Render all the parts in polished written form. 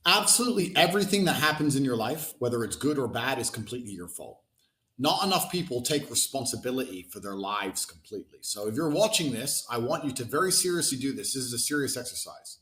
Absolutely everything that happens in your life, whether it's good or bad, is completely your fault. Not enough people take responsibility for their lives completely. So if you're watching this, I want you to very seriously do this. This is a serious exercise.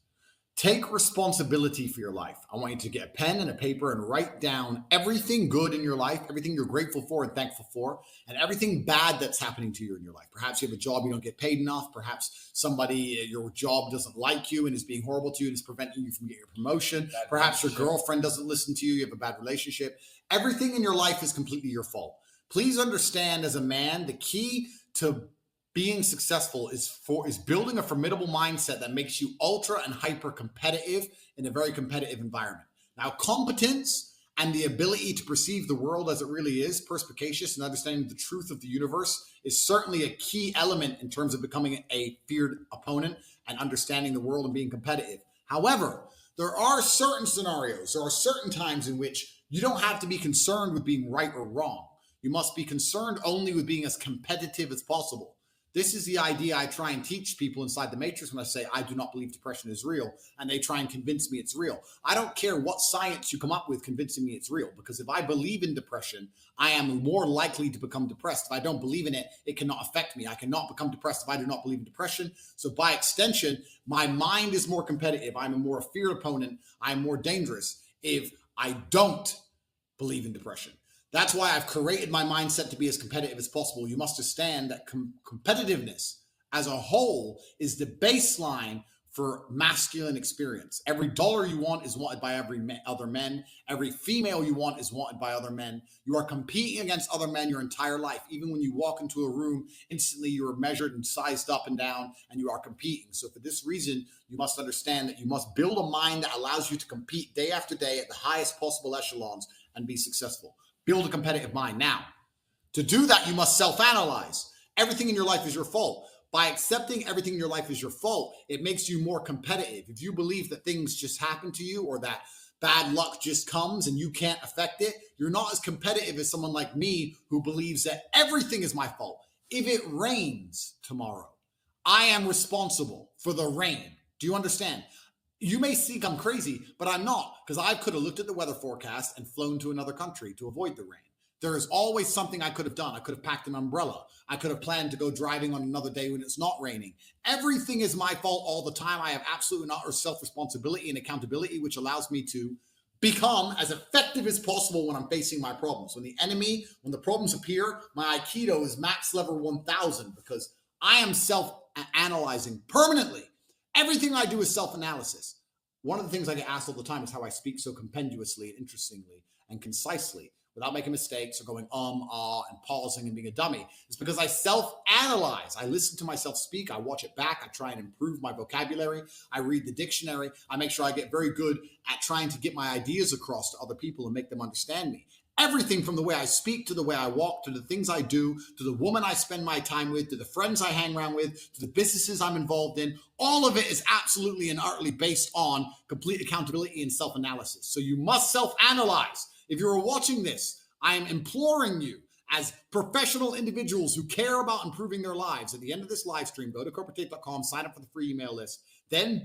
Take responsibility for your life. I want you to get a pen and a paper and write down everything good in your life, everything you're grateful for and thankful for, and everything bad that's happening to you in your life. Perhaps you have a job you don't get paid enough. Perhaps somebody at your job doesn't like you and is being horrible to you and is preventing you from getting your promotion. Perhaps your girlfriend doesn't listen to you. You have a bad relationship. Everything in your life is completely your fault. Please understand, as a man, the key to being successful is building a formidable mindset that makes you ultra and hyper competitive in a very competitive environment. Now, competence and the ability to perceive the world as it really is, perspicacious and understanding the truth of the universe, is certainly a key element in terms of becoming a feared opponent and understanding the world and being competitive. However, there are certain scenarios, there are certain times in which you don't have to be concerned with being right or wrong. You must be concerned only with being as competitive as possible. This is the idea I try and teach people inside the Matrix when I say I do not believe depression is real, and they try and convince me it's real. I don't care what science you come up with convincing me it's real, because if I believe in depression, I am more likely to become depressed. If I don't believe in it, it cannot affect me. I cannot become depressed if I do not believe in depression. So by extension, my mind is more competitive. I'm a more feared opponent. I'm more dangerous if I don't believe in depression. That's why I've created my mindset to be as competitive as possible. You must understand that competitiveness as a whole is the baseline for masculine experience. Every dollar you want is wanted by other men. Every female you want is wanted by other men. You are competing against other men your entire life. Even when you walk into a room, instantly you are measured and sized up and down, and you are competing. So for this reason, you must understand that you must build a mind that allows you to compete day after day at the highest possible echelons and be successful. Build a competitive mind. Now, to do that, you must self-analyze. Everything in your life is your fault. By accepting everything in your life is your fault, it makes you more competitive. If you believe that things just happen to you or that bad luck just comes and you can't affect it, you're not as competitive as someone like me who believes that everything is my fault. If it rains tomorrow, I am responsible for the rain. Do you understand? You may think I'm crazy, but I'm not, because I could have looked at the weather forecast and flown to another country to avoid the rain. There is always something I could have done. I could have packed an umbrella. I could have planned to go driving on another day when it's not raining. Everything is my fault all the time. I have absolutely not self-responsibility and accountability, which allows me to become as effective as possible when I'm facing my problems. When the problems appear, my Aikido is max level 1000 because I am self-analyzing permanently. Everything I do is self-analysis. One of the things I get asked all the time is how I speak so compendiously and interestingly and concisely without making mistakes or going and pausing and being a dummy. It's because I self-analyze. I listen to myself speak. I watch it back. I try and improve my vocabulary. I read the dictionary. I make sure I get very good at trying to get my ideas across to other people and make them understand me. Everything from the way I speak to the way I walk, to the things I do, to the woman I spend my time with, to the friends I hang around with, to the businesses I'm involved in, all of it is absolutely and utterly based on complete accountability and self-analysis. So you must self-analyze. If you're watching this, I am imploring you as professional individuals who care about improving their lives. At the end of this live stream, go to corporatetape.com, sign up for the free email list, then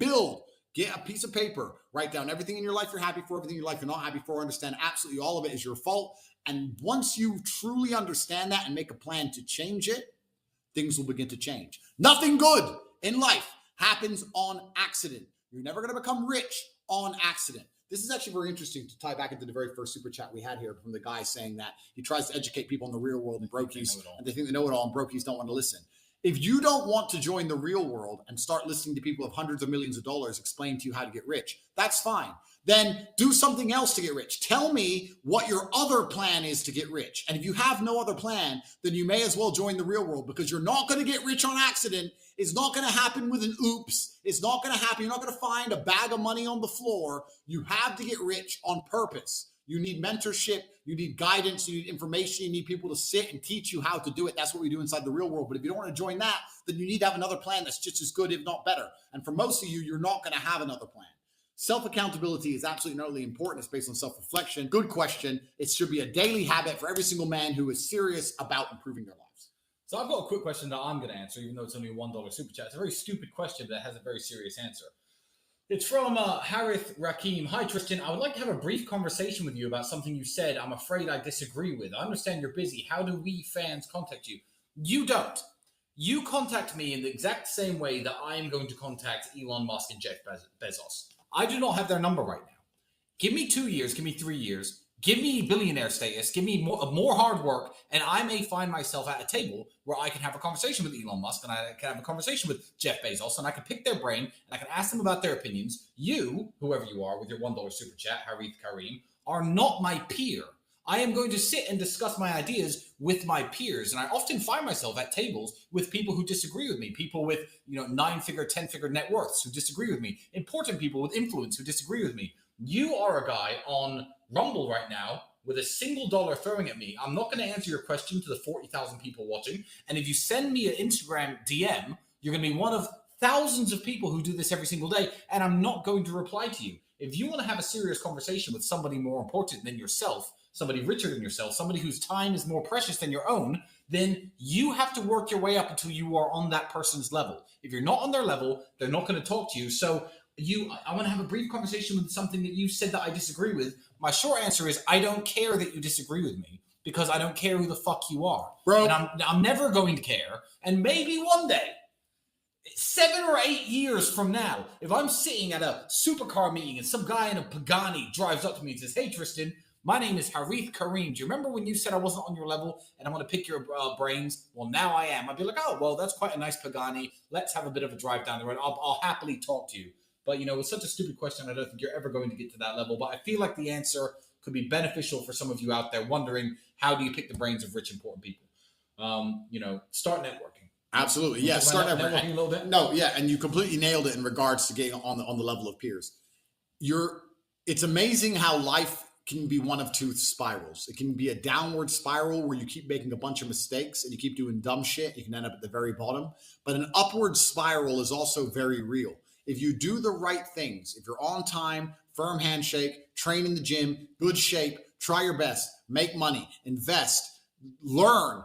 get a piece of paper, write down everything in your life you're happy for, everything in your life you're not happy for, understand absolutely all of it is your fault. And once you truly understand that and make a plan to change it, things will begin to change. Nothing good in life happens on accident. You're never going to become rich on accident. This is actually very interesting to tie back into the very first super chat we had here from the guy saying that he tries to educate people in the real world and brokies, and they think they know it all, and brokies don't want to listen. If you don't want to join the real world and start listening to people with hundreds of millions of dollars explain to you how to get rich, that's fine. Then do something else to get rich. Tell me what your other plan is to get rich. And if you have no other plan, then you may as well join the real world, because you're not going to get rich on accident. It's not going to happen with an oops. It's not going to happen. You're not going to find a bag of money on the floor. You have to get rich on purpose. You need mentorship, you need guidance, you need information, you need people to sit and teach you how to do it. That's what we do inside the real world. But if you don't want to join that, then you need to have another plan that's just as good, if not better. And for most of you, you're not going to have another plan. Self-accountability is absolutely not really important. It's based on self-reflection. Good question. It should be a daily habit for every single man who is serious about improving their lives. So I've got a quick question that I'm going to answer, even though it's only a $1 super chat. It's a very stupid question, but it has a very serious answer. It's from Harith Rakim. Hi, Tristan. I would like to have a brief conversation with you about something you said. I'm afraid I disagree with. I understand you're busy. How do we fans contact you? You don't. You contact me in the exact same way that I am going to contact Elon Musk and Jeff Bezos. I do not have their number right now. Give me 2 years, give me 3 years, give me billionaire status, give me more hard work, and I may find myself at a table where I can have a conversation with Elon Musk and I can have a conversation with Jeff Bezos, and I can pick their brain and I can ask them about their opinions. You, whoever you are, with your $1 super chat, Harith Kareem, are not my peer. I am going to sit and discuss my ideas with my peers. And I often find myself at tables with people who disagree with me, people with 9-figure, 10-figure net worths who disagree with me, important people with influence who disagree with me. You are a guy on Rumble right now with a single dollar throwing at me. I'm not going to answer your question to the 40,000 people watching. And if you send me an Instagram DM, you're going to be one of thousands of people who do this every single day. And I'm not going to reply to you. If you want to have a serious conversation with somebody more important than yourself, somebody richer than yourself, somebody whose time is more precious than your own, then you have to work your way up until you are on that person's level. If you're not on their level, they're not going to talk to you. So I want to have a brief conversation with something that you said that I disagree with. My short answer is I don't care that you disagree with me because I don't care who the fuck you are. Bro. And I'm never going to care. And maybe one day, 7 or 8 years from now, if I'm sitting at a supercar meeting and some guy in a Pagani drives up to me and says, "Hey, Tristan, my name is Harith Kareem. Do you remember when you said I wasn't on your level and I want to pick your brains? Well, now I am." I'd be like, "Oh, well, that's quite a nice Pagani. Let's have a bit of a drive down the road. I'll happily talk to you." But, it's such a stupid question. I don't think you're ever going to get to that level. But I feel like the answer could be beneficial for some of you out there wondering, how do you pick the brains of rich, important people? Start networking. Absolutely. Yeah. Start networking a little bit. No. Yeah. And you completely nailed it in regards to getting on the level of peers. It's amazing how life can be one of two spirals. It can be a downward spiral where you keep making a bunch of mistakes and you keep doing dumb shit. You can end up at the very bottom. But an upward spiral is also very real. If you do the right things, if you're on time, firm handshake, train in the gym, good shape, try your best, make money, invest, learn,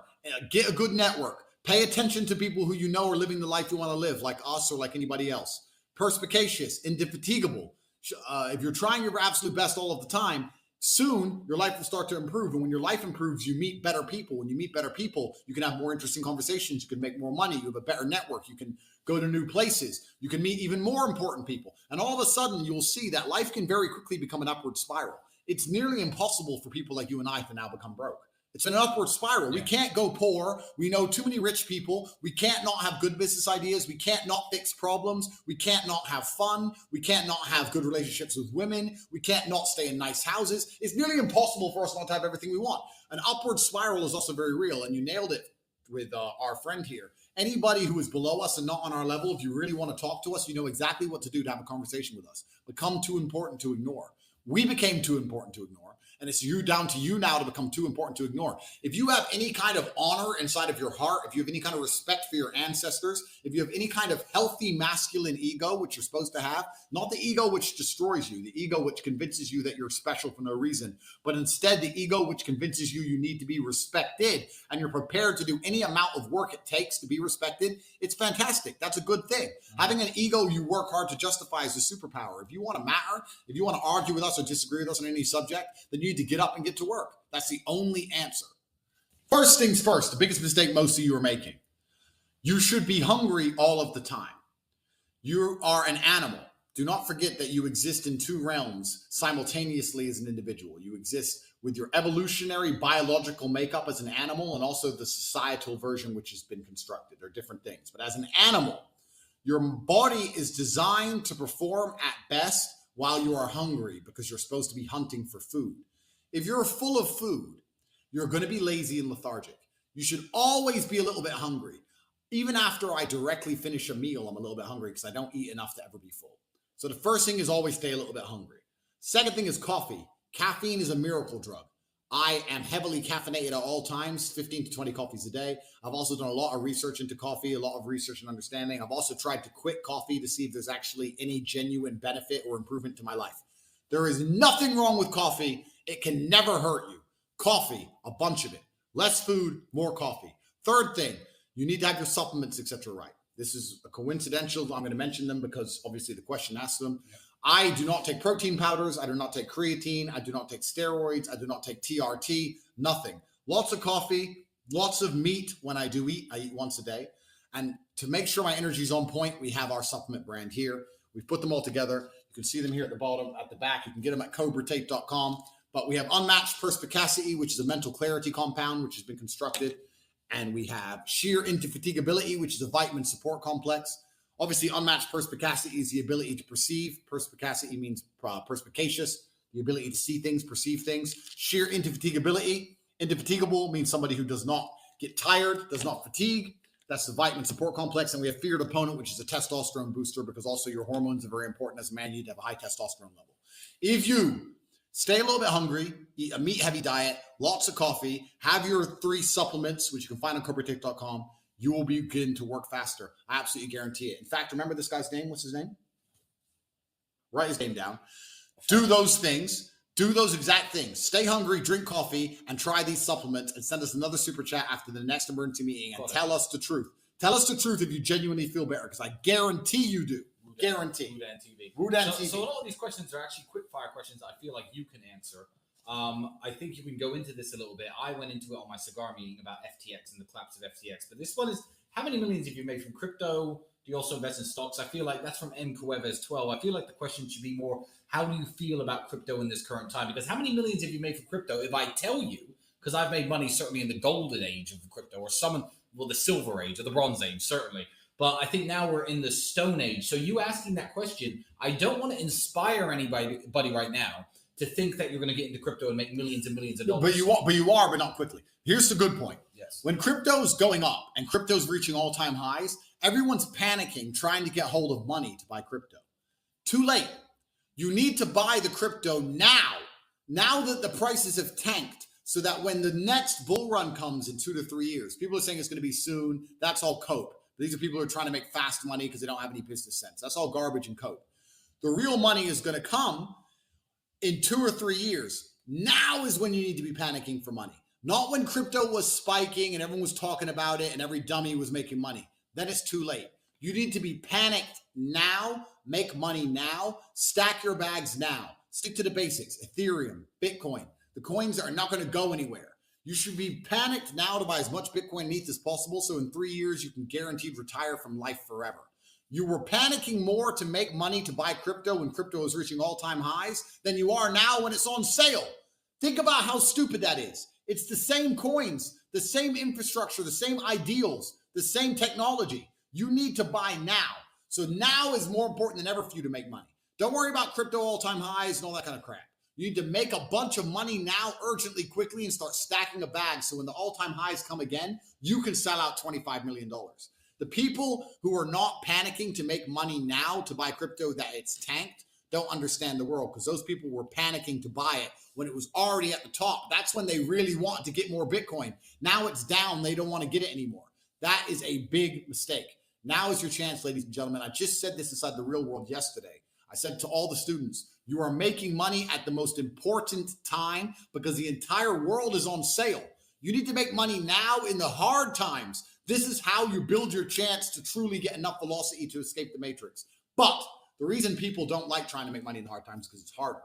get a good network, pay attention to people who you know are living the life you want to live, like us or like anybody else. Perspicacious, indefatigable. If you're trying your absolute best all of the time, soon your life will start to improve. And when your life improves, you meet better people. When you meet better people, you can have more interesting conversations. You can make more money. You have a better network. You can go to new places. You can meet even more important people. And all of a sudden, you'll see that life can very quickly become an upward spiral. It's nearly impossible for people like you and I to now become broke. It's an upward spiral. Yeah. We can't go poor. We know too many rich people. We can't not have good business ideas. We can't not fix problems. We can't not have fun. We can't not have good relationships with women. We can't not stay in nice houses. It's nearly impossible for us not to have everything we want. An upward spiral is also very real, and you nailed it with our friend here. Anybody who is below us and not on our level, if you really want to talk to us, you know exactly what to do to have a conversation with us. Become too important to ignore. We became too important to ignore. And it's down to you now to become too important to ignore. If you have any kind of honor inside of your heart, if you have any kind of respect for your ancestors, if you have any kind of healthy masculine ego, which you're supposed to have, not the ego which destroys you, the ego which convinces you that you're special for no reason, but instead the ego which convinces you need to be respected and you're prepared to do any amount of work it takes to be respected, it's fantastic. That's a good thing. Having an ego you work hard to justify is a superpower. If you want to matter, if you want to argue with us or disagree with us on any subject, then you need to get up and get to work. That's the only answer. First things first, the biggest mistake most of you are making. You should be hungry all of the time. You are an animal. Do not forget that you exist in two realms simultaneously as an individual. You exist with your evolutionary biological makeup as an animal and also the societal version which has been constructed. They're different things. But as an animal, your body is designed to perform at best while you are hungry because you're supposed to be hunting for food. If you're full of food, you're going to be lazy and lethargic. You should always be a little bit hungry. Even after I directly finish a meal, I'm a little bit hungry because I don't eat enough to ever be full. So the first thing is always stay a little bit hungry. Second thing is coffee. Caffeine is a miracle drug. I am heavily caffeinated at all times, 15 to 20 coffees a day. I've also done a lot of research into coffee, a lot of research and understanding. I've also tried to quit coffee to see if there's actually any genuine benefit or improvement to my life. There is nothing wrong with coffee. It can never hurt you. Coffee, a bunch of it. Less food, more coffee. Third thing, you need to have your supplements, etc. right. This is a coincidental. I'm going to mention them because obviously the question asks them. Yeah. I do not take protein powders. I do not take creatine. I do not take steroids. I do not take TRT, nothing. Lots of coffee, lots of meat. When I do eat, I eat once a day. And to make sure my energy is on point, we have our supplement brand here. We've put them all together. You can see them here at the bottom, at the back. You can get them at AndrewTate.com. But we have unmatched perspicacity, which is a mental clarity compound, which has been constructed. And we have sheer indefatigability, which is a vitamin support complex. Obviously, unmatched perspicacity is the ability to perceive. Perspicacity means perspicacious, the ability to see things, perceive things. Sheer indefatigability. Indefatigable means somebody who does not get tired, does not fatigue. That's the vitamin support complex. And we have feared opponent, which is a testosterone booster, because also your hormones are very important. As a man, you need to have a high testosterone level. If you stay a little bit hungry, eat a meat-heavy diet, lots of coffee, have your 3 supplements, which you can find on AndrewTate.com, you will begin to work faster. I absolutely guarantee it. In fact, remember this guy's name? What's his name? Write his name down. Do those things. Do those exact things. Stay hungry, drink coffee, and try these supplements, and send us another super chat after the next emergency meeting and tell us the truth. Tell us the truth if you genuinely feel better, because I guarantee you do. Guarantee. Wudan TV. So a lot of these questions are actually quick fire questions I feel like you can answer. I think you can go into this a little bit. I went into it on my cigar meeting about FTX and the collapse of FTX. But this one is, how many millions have you made from crypto? Do you also invest in stocks? I feel like that's from M. Cuevas 12. I feel like the question should be more, how do you feel about crypto in this current time? Because how many millions have you made from crypto? If I tell you, because I've made money certainly in the golden age of crypto, or the silver age or the bronze age, certainly. But I think now we're in the stone age. So you asking that question, I don't want to inspire anybody right now to think that you're going to get into crypto and make millions and millions of dollars. But you are, but not quickly. Here's the good point. Yes. When crypto's going up and crypto's reaching all-time highs, everyone's panicking, trying to get hold of money to buy crypto. Too late. You need to buy the crypto now that the prices have tanked, so that when the next bull run comes in 2 to 3 years, people are saying it's going to be soon. That's all cope. These are people who are trying to make fast money because they don't have any business sense. That's all garbage and cope. The real money is going to come in 2 or 3 years. Now is when you need to be panicking for money. Not when crypto was spiking and everyone was talking about it and every dummy was making money. Then it's too late. You need to be panicked now, make money now, stack your bags now. Stick to the basics. Ethereum, Bitcoin, the coins that are not going to go anywhere. You should be panicked now to buy as much Bitcoin and ETH as possible, so in 3 years you can guaranteed retire from life forever. You were panicking more to make money to buy crypto when crypto is reaching all-time highs than you are now when it's on sale. Think about how stupid that is. It's the same coins, the same infrastructure, the same ideals, the same technology. You need to buy now. So now is more important than ever for you to make money. Don't worry about crypto all-time highs and all that kind of crap. You need to make a bunch of money now, urgently, quickly, and start stacking a bag. So when the all-time highs come again, you can sell out $25 million. The people who are not panicking to make money now to buy crypto that it's tanked don't understand the world, because those people were panicking to buy it when it was already at the top. That's when they really want to get more Bitcoin. Now it's down. They don't want to get it anymore. That is a big mistake. Now is your chance, ladies and gentlemen. I just said this inside the real world yesterday. I said to all the students, you are making money at the most important time because the entire world is on sale. You need to make money now in the hard times. This is how you build your chance to truly get enough velocity to escape the matrix. But the reason people don't like trying to make money in the hard times is because it's harder.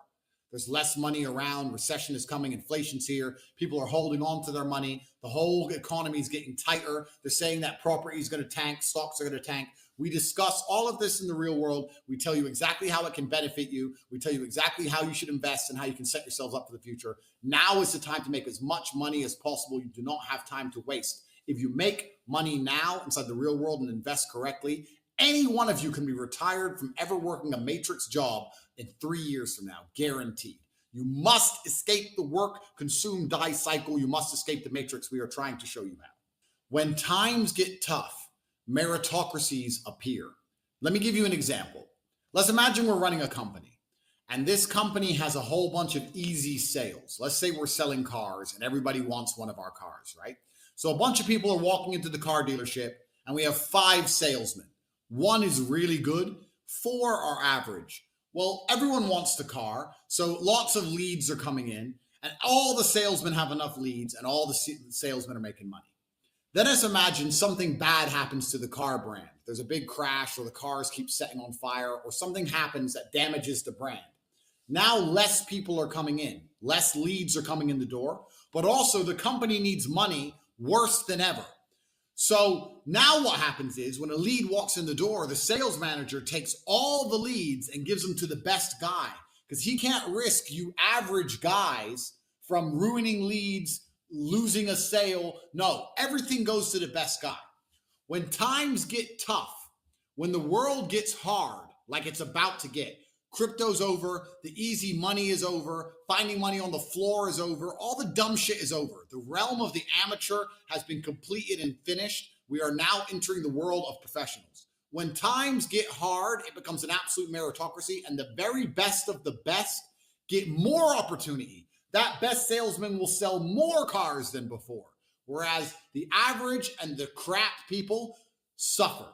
There's less money around. Recession is coming. Inflation's here. People are holding on to their money. The whole economy is getting tighter. They're saying that property is going to tank. Stocks are going to tank. We discuss all of this in the real world. We tell you exactly how it can benefit you. We tell you exactly how you should invest and how you can set yourselves up for the future. Now is the time to make as much money as possible. You do not have time to waste. If you make money now inside the real world and invest correctly, any one of you can be retired from ever working a matrix job in 3 years from now, guaranteed. You must escape the work, consume, die cycle. You must escape the matrix. We are trying to show you how. When times get tough, meritocracies appear. Let me give you an example. Let's imagine we're running a company, and this company has a whole bunch of easy sales. Let's say we're selling cars and everybody wants one of our cars, right? So a bunch of people are walking into the car dealership and we have 5 salesmen. 1 is really good, 4 are average. Well, everyone wants the car, so lots of leads are coming in, and all the salesmen have enough leads, and all the salesmen are making money. Then let's imagine something bad happens to the car brand. There's a big crash, or the cars keep setting on fire, or something happens that damages the brand. Now less people are coming in, less leads are coming in the door, but also the company needs money worse than ever. So now what happens is when a lead walks in the door, the sales manager takes all the leads and gives them to the best guy, because he can't risk you average guys from ruining leads, losing a sale. No, everything goes to the best guy. When times get tough, when the world gets hard, like it's about to get, crypto's over, the easy money is over, finding money on the floor is over, all the dumb shit is over. The realm of the amateur has been completed and finished. We are now entering the world of professionals. When times get hard, it becomes an absolute meritocracy, and the very best of the best get more opportunity. That best salesman will sell more cars than before, whereas the average and the crap people suffer.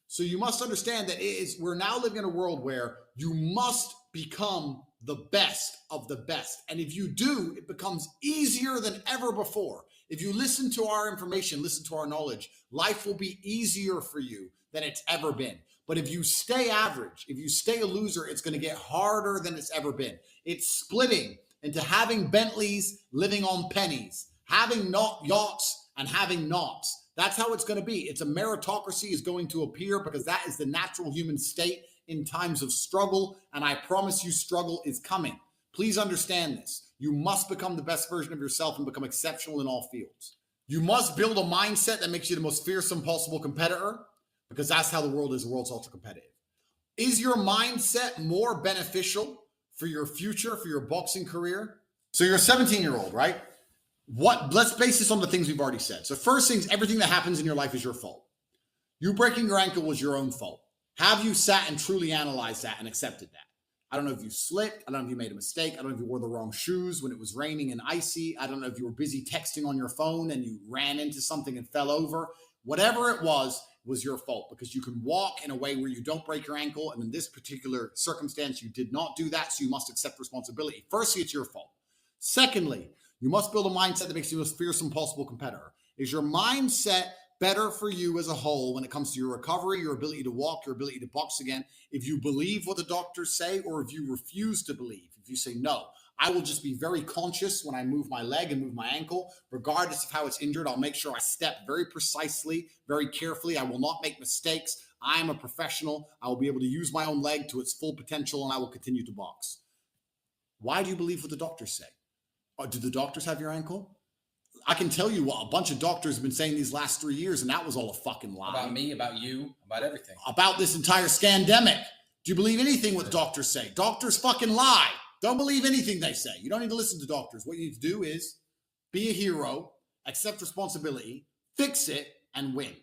So you must understand that we're now living in a world where you must become the best of the best. And if you do, it becomes easier than ever before. If you listen to our information, listen to our knowledge, life will be easier for you than it's ever been. But if you stay average, if you stay a loser, it's going to get harder than it's ever been. It's splitting into having Bentleys, living on pennies, having not yachts and having knots. That's how it's going to be. It's a meritocracy is going to appear, because that is the natural human state in times of struggle. And I promise you, struggle is coming. Please understand this. You must become the best version of yourself and become exceptional in all fields. You must build a mindset that makes you the most fearsome possible competitor, because that's how the world is. The world's ultra competitive. Is your mindset more beneficial for your future, for your boxing career? So you're a 17-year-old, right? Let's base this on the things we've already said. So first things, everything that happens in your life is your fault. You breaking your ankle was your own fault. Have you sat and truly analyzed that and accepted that? I don't know if you slipped. I don't know if you made a mistake. I don't know if you wore the wrong shoes when it was raining and icy. I don't know if you were busy texting on your phone and you ran into something and fell over. Whatever it was your fault, because you can walk in a way where you don't break your ankle. And in this particular circumstance, you did not do that. So you must accept responsibility. Firstly, it's your fault. Secondly, you must build a mindset that makes you the most fearsome possible competitor. Is your mindset better for you as a whole when it comes to your recovery, your ability to walk, your ability to box again? If you believe what the doctors say, or if you refuse to believe, if you say, no, I will just be very conscious when I move my leg and move my ankle, regardless of how it's injured. I'll make sure I step very precisely, very carefully. I will not make mistakes. I am a professional. I will be able to use my own leg to its full potential, and I will continue to box. Why do you believe what the doctors say? Do the doctors have your ankle? I can tell you what a bunch of doctors have been saying these last 3 years, and that was all a fucking lie. About me, about you, about everything. About this entire scandemic. Do you believe anything what doctors say? Doctors fucking lie. Don't believe anything they say. You don't need to listen to doctors. What you need to do is be a hero, accept responsibility, fix it, and win.